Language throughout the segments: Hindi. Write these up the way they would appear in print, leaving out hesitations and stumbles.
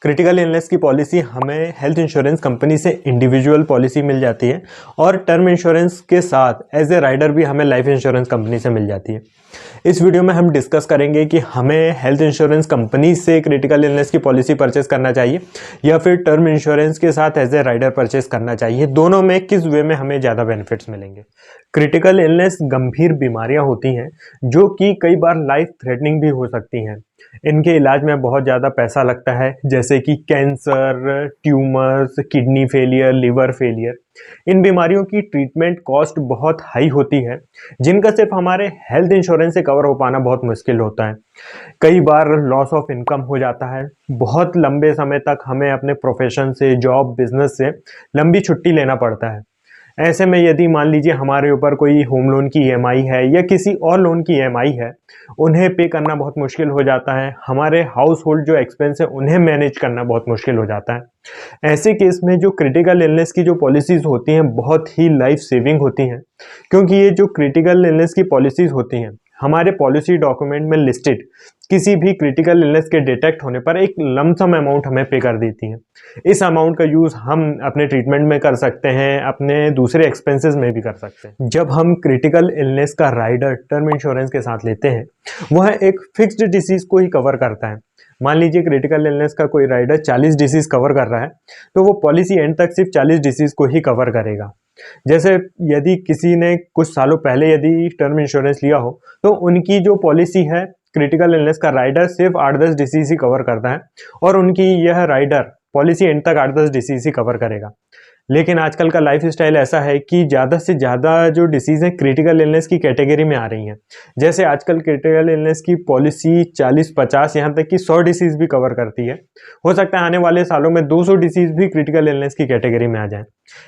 क्रिटिकल इलनेस की पॉलिसी हमें हेल्थ इंश्योरेंस कंपनी से इंडिविजुअल पॉलिसी मिल जाती है और टर्म इंश्योरेंस के साथ एज ए राइडर भी हमें लाइफ इंश्योरेंस कंपनी से मिल जाती है। इस वीडियो में हम डिस्कस करेंगे कि हमें हेल्थ इंश्योरेंस कंपनी से क्रिटिकल इलनेस की पॉलिसी परचेस करना चाहिए या फिर टर्म इंश्योरेंस के साथ एज ए राइडर परचेस करना चाहिए। दोनों में किस वे में हमें ज़्यादा बेनिफिट्स मिलेंगे। क्रिटिकल इलनेस गंभीर बीमारियां होती हैं जो कि कई बार लाइफ थ्रेटनिंग भी हो सकती हैं। इनके इलाज में बहुत ज़्यादा पैसा लगता है, जैसे कि cancer, tumours, kidney failure, liver failure. इन बीमारियों की ट्रीटमेंट कॉस्ट बहुत हाई होती है, जिनका सिर्फ हमारे हेल्थ इंश्योरेंस से कवर हो पाना बहुत मुश्किल होता है। कई बार लॉस ऑफ इनकम हो जाता है। बहुत लंबे समय तक हमें अपने प्रोफेशन से, जॉब, बिजनेस से लंबी छुट्टी लेना पड़ता है। ऐसे में यदि मान लीजिए हमारे ऊपर कोई होम लोन की ईएमआई है या किसी और लोन की ईएमआई है, उन्हें पे करना बहुत मुश्किल हो जाता है। हमारे हाउस होल्ड जो एक्सपेंस है उन्हें मैनेज करना बहुत मुश्किल हो जाता है। ऐसे केस में जो क्रिटिकल इलनेस की जो पॉलिसीज होती हैं बहुत ही लाइफ सेविंग होती हैं, क्योंकि ये जो क्रिटिकल इलनेस की पॉलिसीज होती हैं हमारे पॉलिसी डॉक्यूमेंट में लिस्टेड किसी भी क्रिटिकल इलनेस के डिटेक्ट होने पर एक लमसम अमाउंट हमें पे कर देती हैं। इस अमाउंट का यूज हम अपने ट्रीटमेंट में कर सकते हैं, अपने दूसरे एक्सपेंसेस में भी कर सकते हैं। जब हम क्रिटिकल इलनेस का राइडर टर्म इंश्योरेंस के साथ लेते हैं, वह एक फिक्स्ड डिसीज को ही कवर करता है। मान लीजिए क्रिटिकल इलनेस का कोई राइडर 40 डिसीज कवर कर रहा है, तो वो पॉलिसी एंड तक सिर्फ 40 डिसीज को ही कवर करेगा। जैसे यदि किसी ने कुछ सालों पहले यदि टर्म इंश्योरेंस लिया हो, तो उनकी जो पॉलिसी है क्रिटिकल इलनेस का राइडर सिर्फ 8-10 डिसीज ही कवर करता है और उनकी यह राइडर पॉलिसी एंड तक 8-10 डिसीज ही कवर करेगा। लेकिन आजकल का लाइफ स्टाइल ऐसा है कि ज़्यादा से ज़्यादा जो डिसीज़ हैं क्रिटिकल इलनेस की कैटेगरी में आ रही हैं। जैसे आजकल क्रिटिकल इलनेस की पॉलिसी 40-50 यहाँ तक कि 100 डिसीज़ भी कवर करती है। हो सकता है आने वाले सालों में 200 डिसीज़ भी क्रिटिकल इलनेस की कैटेगरी में आ जाएं।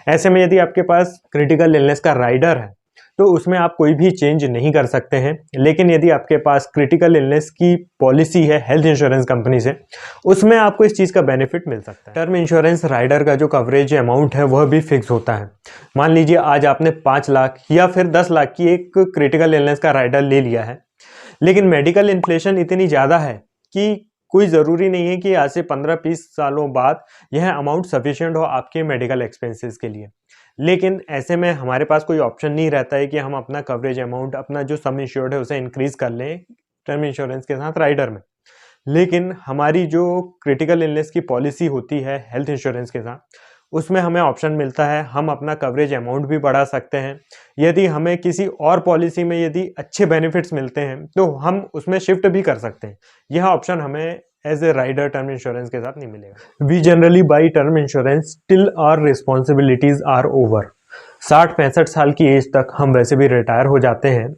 ऐसे में यदि आपके पास क्रिटिकल इलनेस का राइडर है तो उसमें आप कोई भी चेंज नहीं कर सकते हैं। लेकिन यदि आपके पास क्रिटिकल इलनेस की पॉलिसी है हेल्थ इंश्योरेंस कंपनी से, उसमें आपको इस चीज़ का बेनिफिट मिल सकता है। टर्म इंश्योरेंस राइडर का जो कवरेज अमाउंट है वह भी फिक्स होता है। मान लीजिए आज आपने 5 लाख या फिर 10 लाख की एक क्रिटिकल इलनेस का राइडर ले लिया है, लेकिन मेडिकल इन्फ्लेशन इतनी ज़्यादा है कि कोई ज़रूरी नहीं है कि आज से 15-20 सालों बाद यह अमाउंट सफिशिएंट हो आपके मेडिकल एक्सपेंसेस के लिए। लेकिन ऐसे में हमारे पास कोई ऑप्शन नहीं रहता है कि हम अपना कवरेज अमाउंट, अपना जो सम इंश्योर्ड है उसे इंक्रीज कर लें टर्म इंश्योरेंस के साथ राइडर में। लेकिन हमारी जो क्रिटिकल इलनेस की पॉलिसी होती है हेल्थ इंश्योरेंस के साथ, उसमें हमें ऑप्शन मिलता है हम अपना कवरेज अमाउंट भी बढ़ा सकते हैं। यदि हमें किसी और पॉलिसी में यदि अच्छे बेनिफिट्स मिलते हैं तो हम उसमें शिफ्ट भी कर सकते हैं। यह ऑप्शन हमें as a rider term insurance के साथ नहीं मिलेगा। We generally buy term insurance till our responsibilities are over. 60-65 साल की एज तक हम वैसे भी रिटायर हो जाते हैं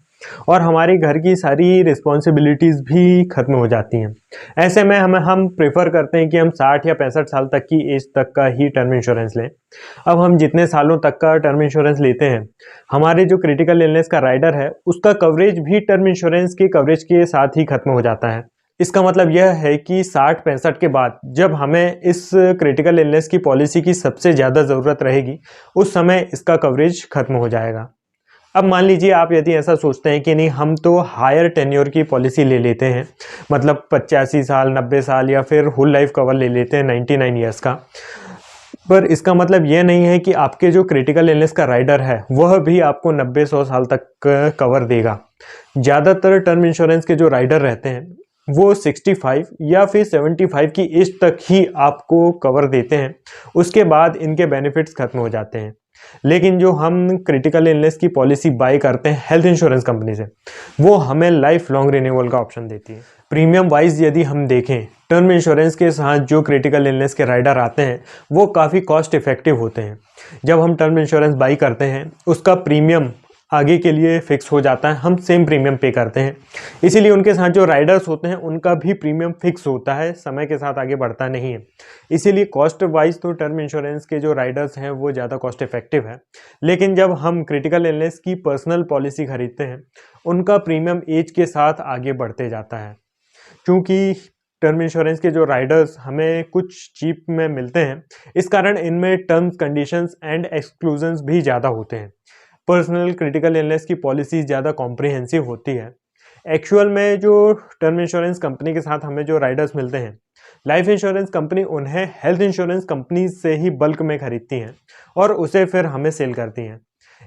और हमारे घर की सारी रिस्पॉन्सिबिलिटीज़ भी खत्म हो जाती हैं। ऐसे में हम प्रेफर करते हैं कि हम 60 या 65 साल तक की एज तक का ही टर्म इंश्योरेंस लें। अब हम जितने सालों तक का टर्म इंश्योरेंस लेते हैं, हमारे जो क्रिटिकल इलनेस का राइडर है उसका कवरेज भी टर्म इंश्योरेंस के कवरेज के साथ ही खत्म हो जाता है। इसका मतलब यह है कि 60-65 के बाद जब हमें इस क्रिटिकल इलनेस की पॉलिसी की सबसे ज़्यादा ज़रूरत रहेगी, उस समय इसका कवरेज खत्म हो जाएगा। अब मान लीजिए आप यदि ऐसा सोचते हैं कि नहीं, हम तो हायर टेन्योर की पॉलिसी ले लेते हैं, मतलब 85 साल, 90 साल या फिर होल लाइफ कवर ले लेते हैं 99 ईयर्स का। पर इसका मतलब यह नहीं है कि आपके जो क्रिटिकल इलनेस का राइडर है वह भी आपको 90-100 साल तक कवर देगा। ज़्यादातर टर्म इंश्योरेंस के जो राइडर रहते हैं वो 65 या फिर 75 की एज तक ही आपको कवर देते हैं। उसके बाद इनके बेनिफिट्स खत्म हो जाते हैं। लेकिन जो हम क्रिटिकल इलनेस की पॉलिसी बाय करते हैं हेल्थ इंश्योरेंस कंपनी से, वो हमें लाइफ लॉन्ग रिन्यूअल का ऑप्शन देती है। प्रीमियम वाइज यदि हम देखें, टर्म इंश्योरेंस के साथ जो क्रिटिकल इलनेस के राइडर आते हैं वो काफ़ी कॉस्ट इफेक्टिव होते हैं। जब हम टर्म इंश्योरेंस बाई करते हैं उसका प्रीमियम आगे के लिए फिक्स हो जाता है, हम सेम प्रीमियम पे करते हैं। इसीलिए उनके साथ जो राइडर्स होते हैं उनका भी प्रीमियम फिक्स होता है, समय के साथ आगे बढ़ता नहीं है। इसीलिए कॉस्ट वाइज तो टर्म इंश्योरेंस के जो राइडर्स हैं वो ज़्यादा कॉस्ट इफेक्टिव है। लेकिन जब हम क्रिटिकल इलनेस की पर्सनल पॉलिसी खरीदते हैं, उनका प्रीमियम एज के साथ आगे बढ़ते जाता है। क्योंकि टर्म इंश्योरेंस के जो राइडर्स हमें कुछ चीप में मिलते हैं, इस कारण इनमें टर्म्स, कंडीशंस एंड एक्सक्लूजन्स भी ज़्यादा होते हैं। पर्सनल क्रिटिकल इलनेस की पॉलिसी ज़्यादा कॉम्प्रिहेंसिव होती है। एक्चुअल में जो टर्म इंश्योरेंस कंपनी के साथ हमें जो राइडर्स मिलते हैं, लाइफ इंश्योरेंस कंपनी उन्हें हेल्थ इंश्योरेंस कंपनी से ही बल्क में खरीदती हैं और उसे फिर हमें सेल करती हैं।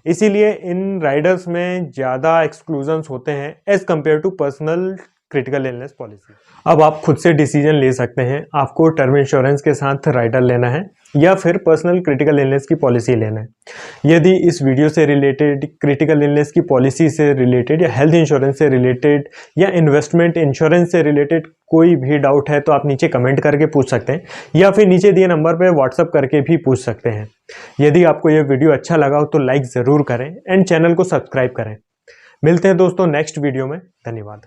इसीलिए इन राइडर्स में ज़्यादा एक्सक्लूजन्स होते हैं as compare to personal critical illness policy. अब आप खुद से डिसीजन ले सकते हैं आपको टर्म इंश्योरेंस के साथ राइडर लेना है या फिर पर्सनल क्रिटिकल इलनेस की पॉलिसी लेना है। यदि इस वीडियो से रिलेटेड, क्रिटिकल इलनेस की पॉलिसी से रिलेटेड या हेल्थ इंश्योरेंस से रिलेटेड या इन्वेस्टमेंट इंश्योरेंस से रिलेटेड कोई भी डाउट है तो आप नीचे कमेंट करके पूछ सकते हैं या फिर नीचे दिए नंबर पर व्हाट्सअप करके भी पूछ सकते हैं। यदि आपको यह वीडियो अच्छा लगा हो तो लाइक ज़रूर करें एंड चैनल को सब्सक्राइब करें। मिलते हैं दोस्तों नेक्स्ट वीडियो में। धन्यवाद।